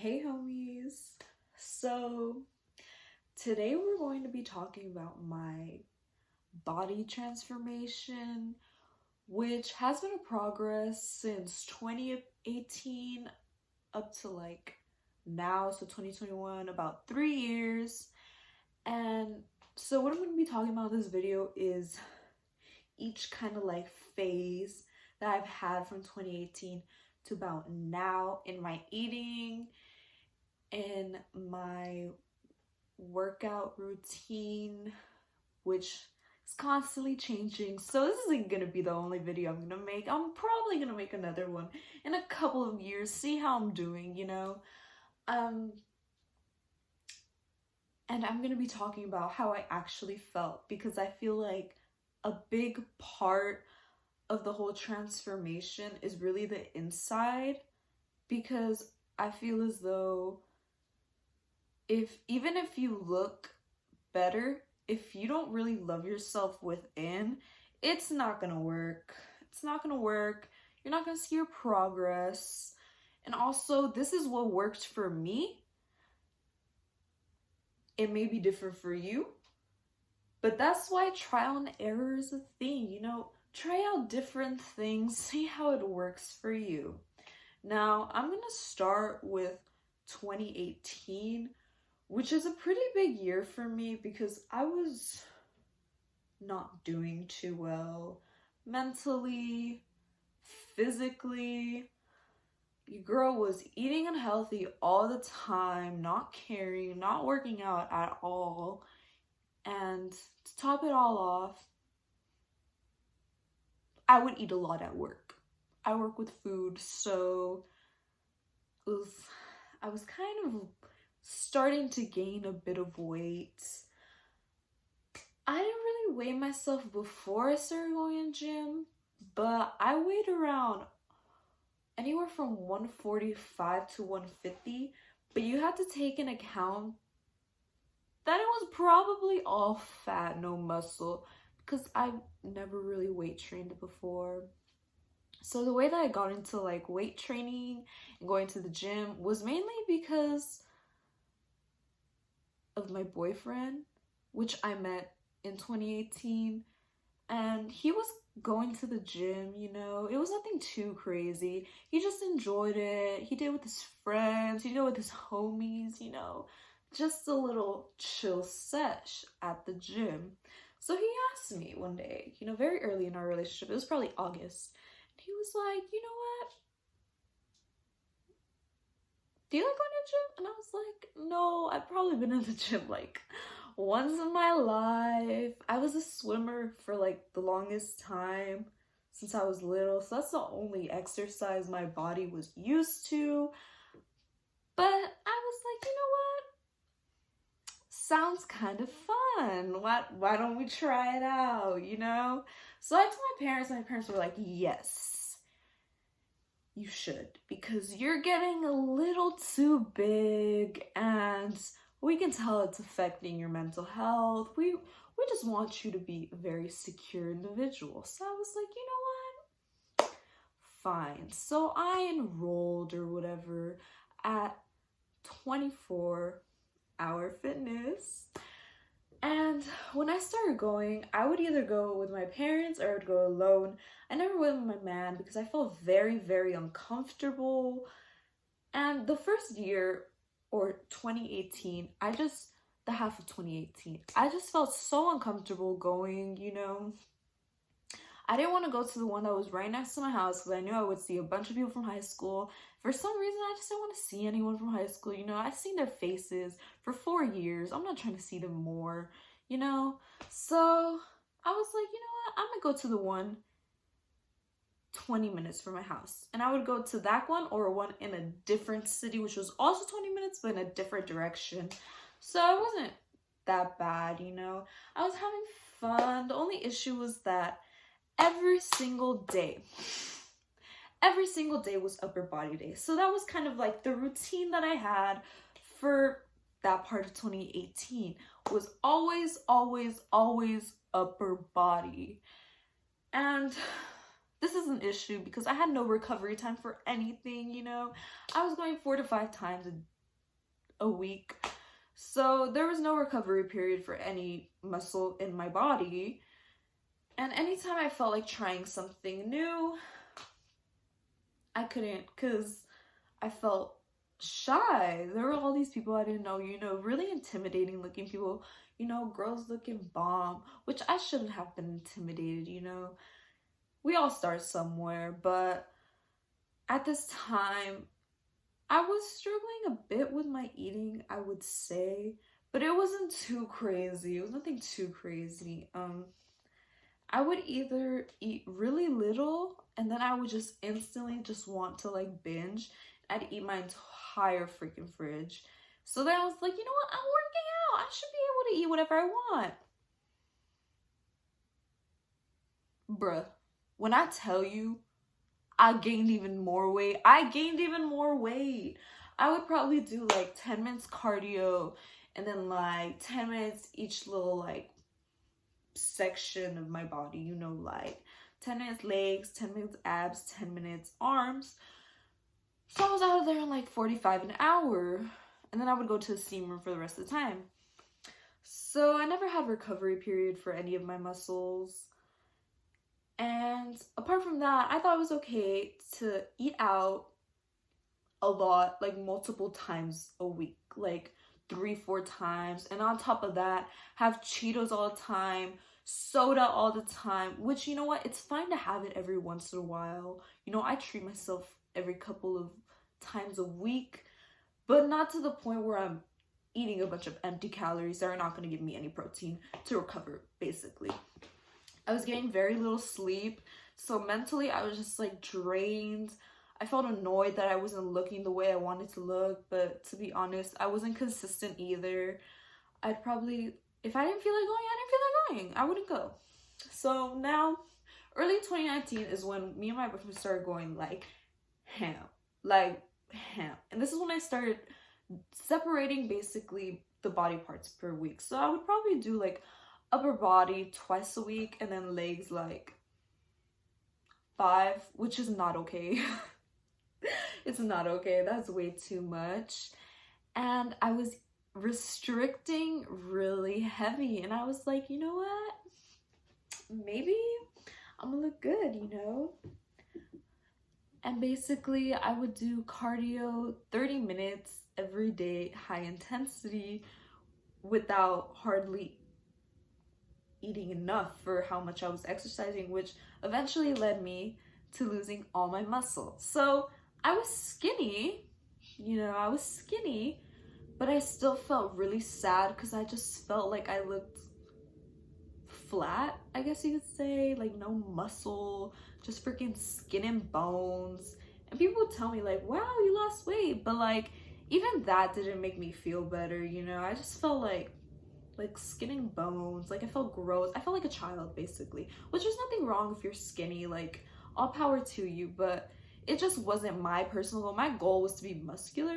Hey homies. So today we're going to be talking about my body transformation, which has been a progress since 2018 up to like now, so 2021, about 3 years. And so what I'm going to be talking about in this video is each kind of like phase that I've had from 2018 to about now in my eating, in my workout routine, which is constantly changing. So this isn't gonna be the only video I'm gonna make. I'm probably gonna make another one in a couple of years, see how I'm doing, and I'm gonna be talking about how I actually felt, because I feel like a big part of the whole transformation is really the inside, because I feel as though even if you look better, if you don't really love yourself within, it's not gonna work. It's not gonna work. You're not gonna see your progress. And also, this is what worked for me. It may be different for you, but that's why trial and error is a thing. Try out different things, see how it works for you. Now, I'm gonna start with 2018, which is a pretty big year for me because I was not doing too well mentally, physically. Your girl was eating unhealthy all the time, not caring, not working out at all. And to top it all off, I would eat a lot at work. I work with food, so I was kind of starting to gain a bit of weight. I didn't really weigh myself before I started going to the gym, but I weighed around anywhere from 145 to 150, but you have to take into account that it was probably all fat, no muscle, because I've never really weight trained before. So the way that I got into like weight training and going to the gym was mainly because of my boyfriend, which I met in 2018, and he was going to the gym. It was nothing too crazy. He just enjoyed it. He did it with his friends, he did it with his homies, just a little chill sesh at the gym. So he asked me one day, very early in our relationship, it was probably August, and he was like, you know what? Do you like going to the gym? And I was like, no, I've probably been in the gym like once in my life. I was a swimmer for like the longest time since I was little, so that's the only exercise my body was used to. But I was like, you know what? Sounds kind of fun. Why don't we try it out, So I told my parents were like, yes, you should, because you're getting a little too big and we can tell it's affecting your mental health. We just want you to be a very secure individual. So I was like, you know what? Fine. So I enrolled or whatever at 24 Hour Fitness. And when I started going, I would either go with my parents or I would go alone. I never went with my man because I felt very, very uncomfortable. And the first year, or 2018, the half of 2018, I just felt so uncomfortable going, I didn't want to go to the one that was right next to my house because I knew I would see a bunch of people from high school. For some reason, I just didn't want to see anyone from high school. I've seen their faces for 4 years. I'm not trying to see them more, So I was like, you know what? I'm going to go to the one 20 minutes from my house. And I would go to that one or one in a different city, which was also 20 minutes, but in a different direction. So it wasn't that bad, I was having fun. The only issue was that every single day was upper body day. So that was kind of like the routine that I had for that part of 2018 was always upper body. And this is an issue because I had no recovery time for anything, I was going 4 to 5 times a a week. So there was no recovery period for any muscle in my body. And anytime I felt like trying something new, I couldn't, because I felt shy. There were all these people I didn't know, really intimidating looking people, girls looking bomb, which I shouldn't have been intimidated. We all start somewhere, but at this time, I was struggling a bit with my eating, I would say, but it wasn't too crazy. It was nothing too crazy. I would either eat really little and then I would just instantly just want to like binge. I'd eat my entire freaking fridge. So then I was like, you know what? I'm working out. I should be able to eat whatever I want. Bruh, when I tell you I gained even more weight, I would probably do like 10 minutes cardio and then like 10 minutes each little like section of my body, like 10 minutes legs, 10 minutes abs, 10 minutes arms. So I was out of there in like 45 an hour, and then I would go to the steam room for the rest of the time. So I never had recovery period for any of my muscles. And apart from that, I thought it was okay to eat out a lot, like multiple times a week, like 3-4 times. And on top of that, have Cheetos all the time, soda all the time, which, you know what, it's fine to have it every once in a while. I treat myself every couple of times a week, but not to the point where I'm eating a bunch of empty calories that are not going to give me any protein to recover, basically. I was getting very little sleep, so mentally I was just like drained. I felt annoyed that I wasn't looking the way I wanted to look, but to be honest, I wasn't consistent either. I'd probably, if I didn't feel like going, I didn't feel like going. I wouldn't go. So now, early 2019 is when me and my boyfriend started going like ham. And this is when I started separating basically the body parts per week. So I would probably do like upper body twice a week and then legs like 5, which is not okay. It's not okay. That's way too much. And I was restricting really heavy, and I was like, you know what? Maybe I'm gonna look good, And basically, I would do cardio 30 minutes every day, high intensity, without hardly eating enough for how much I was exercising, which eventually led me to losing all my muscle. So I was skinny, but I still felt really sad because I just felt like I looked flat, I guess you could say, like no muscle, just freaking skin and bones. And people would tell me like, wow, you lost weight, but like even that didn't make me feel better. I just felt like skin and bones. Like I felt gross. I felt like a child basically, which there's nothing wrong if you're skinny, like all power to you, but it just wasn't my personal goal. My goal was to be muscular,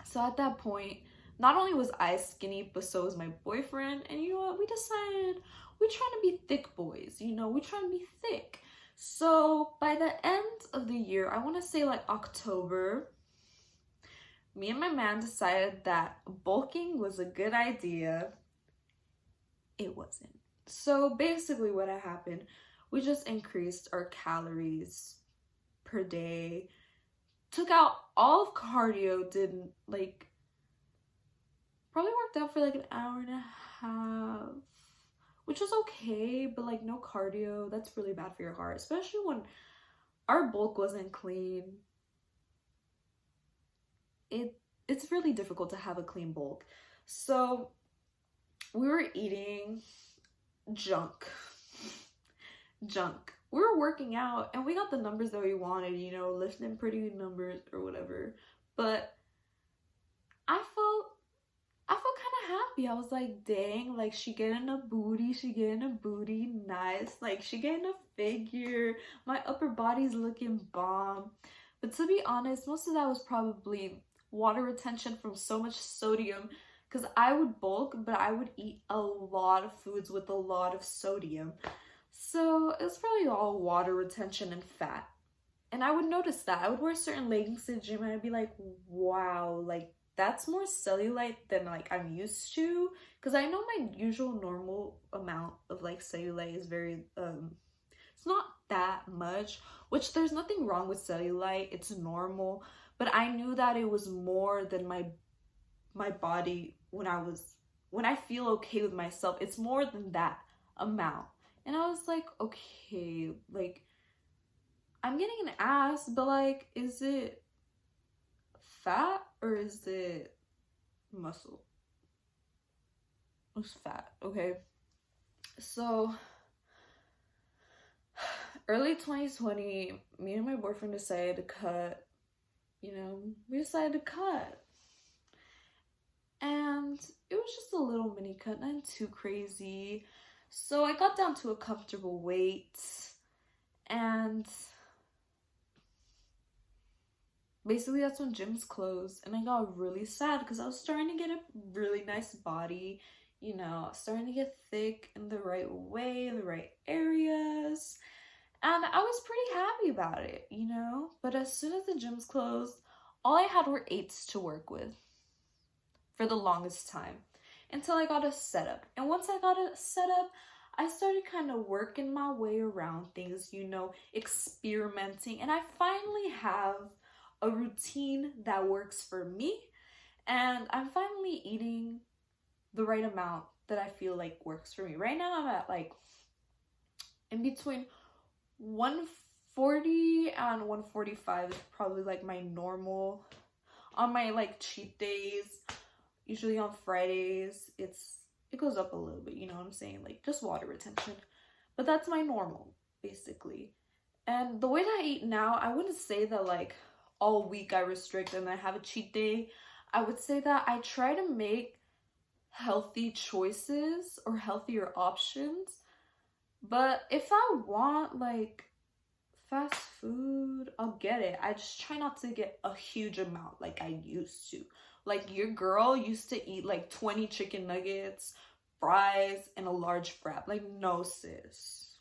So at that point, not only was I skinny, but so was my boyfriend. And you know what? We decided we're trying to be thick boys, we're trying to be thick. So by the end of the year, I want to say like October, me and my man decided that bulking was a good idea. It wasn't. So basically what had happened, we just increased our calories per day, took out all of cardio, did like, probably worked out for like an hour and a half, which was okay, but like no cardio, that's really bad for your heart, especially when our bulk wasn't clean. It's really difficult to have a clean bulk. So we were eating junk. We were working out and we got the numbers that we wanted, lifting pretty good numbers or whatever. But I felt kind of happy. I was like, dang, like she getting a booty, nice. Like she getting a figure. My upper body's looking bomb. But to be honest, most of that was probably water retention from so much sodium, because I would bulk, but I would eat a lot of foods with a lot of sodium. So it was probably all water retention and fat. And I would notice that. I would wear certain leggings to the gym and I'd be like, wow, like that's more cellulite than like I'm used to, because I know my usual normal amount of like cellulite is very it's not that much, which there's nothing wrong with cellulite, it's normal, but I knew that it was more than my body when I feel okay with myself, it's more than that amount. And I was like, okay, like I'm getting an ass, but like, is it fat or is it muscle? It's fat, okay? So early 2020, me and my boyfriend decided to cut, we decided to cut. And it was just a little mini cut, nothing too crazy. So I got down to a comfortable weight, and basically that's when gyms closed, and I got really sad because I was starting to get a really nice body, starting to get thick in the right way, in the right areas, and I was pretty happy about it, But as soon as the gyms closed, all I had were eights to work with for the longest time until I got a setup. And once I got a setup, I started kind of working my way around things, experimenting, and I finally have a routine that works for me, and I'm finally eating the right amount that I feel like works for me. Right now I'm at like in between 140 and 145 is probably like my normal. On my like cheat days, usually on Fridays, it goes up a little bit, you know what I'm saying? Like just water retention. But that's my normal, basically. And the way that I eat now, I wouldn't say that like all week I restrict and I have a cheat day. I would say that I try to make healthy choices or healthier options. But if I want like fast food, I'll get it. I just try not to get a huge amount like I used to. Like your girl used to eat like 20 chicken nuggets, fries, and a large frap. Like, no, sis.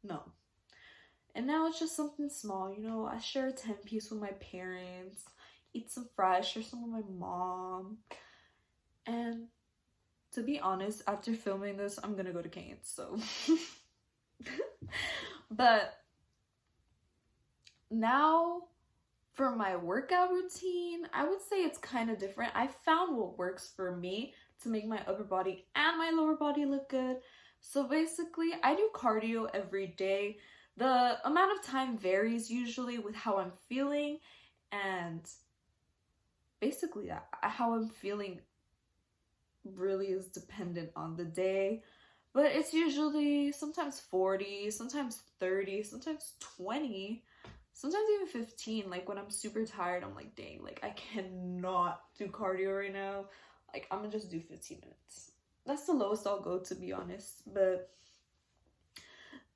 No. And now it's just something small, I share a 10-piece with my parents, eat some fries, share some with my mom. And to be honest, after filming this, I'm gonna go to Cane's, so. But now for my workout routine, I would say it's kind of different. I found what works for me to make my upper body and my lower body look good. So basically, I do cardio every day. The amount of time varies usually with how I'm feeling, and basically how I'm feeling really is dependent on the day. But it's usually sometimes 40, sometimes 30, sometimes 20, sometimes even 15. Like when I'm super tired, I'm like, dang, like I cannot do cardio right now. Like I'm gonna just do 15 minutes. That's the lowest I'll go, to be honest. But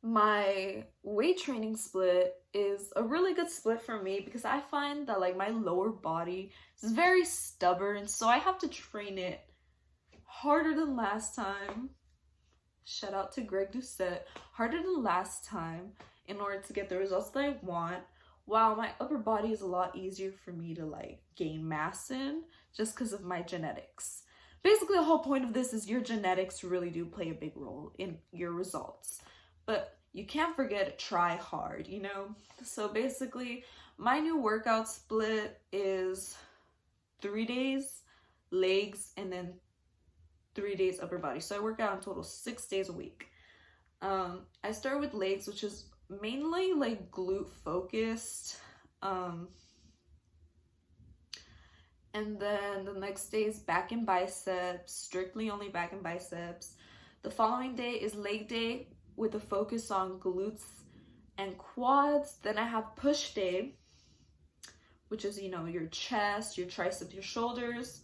my weight training split is a really good split for me because I find that like my lower body is very stubborn, so I have to train it harder than last time. Shout out to Greg Doucette. Harder than last time in order to get the results that I want, while my upper body is a lot easier for me to like gain mass in just because of my genetics. Basically, the whole point of this is your genetics really do play a big role in your results. But you can't forget to try hard, So basically, my new workout split is 3 days legs and then 3 days upper body. So I work out in total 6 days a week. I start with legs, which is mainly like glute focused. And then the next day is back and biceps, strictly only back and biceps. The following day is leg day with a focus on glutes and quads. Then I have push day, which is, your chest, your triceps, your shoulders.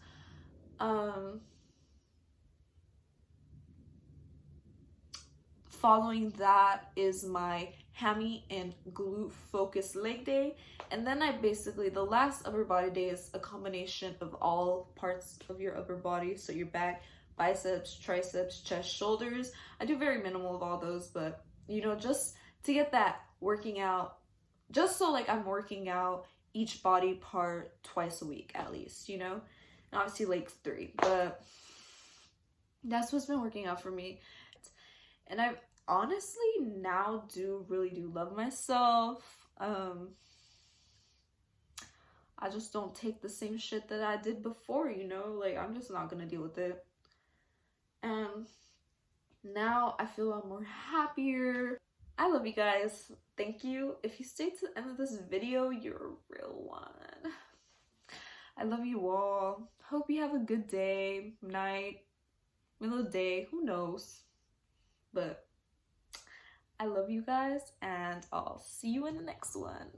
Following that is my hammy and glute focused leg day. And then the last upper body day is a combination of all parts of your upper body. So your back, biceps, triceps, chest, shoulders. I do very minimal of all those, but just to get that working out, just so like I'm working out each body part twice a week at least, you know? And obviously like 3, but that's what's been working out for me. And I honestly now really do love myself. I just don't take the same shit that I did before, you know? Like, I'm just not gonna deal with it. And now I feel I'm more happier. I love you guys. Thank you. If you stayed to the end of this video, you're a real one. I love you all. Hope you have a good day, night, middle of the day, who knows? But I love you guys, and I'll see you in the next one.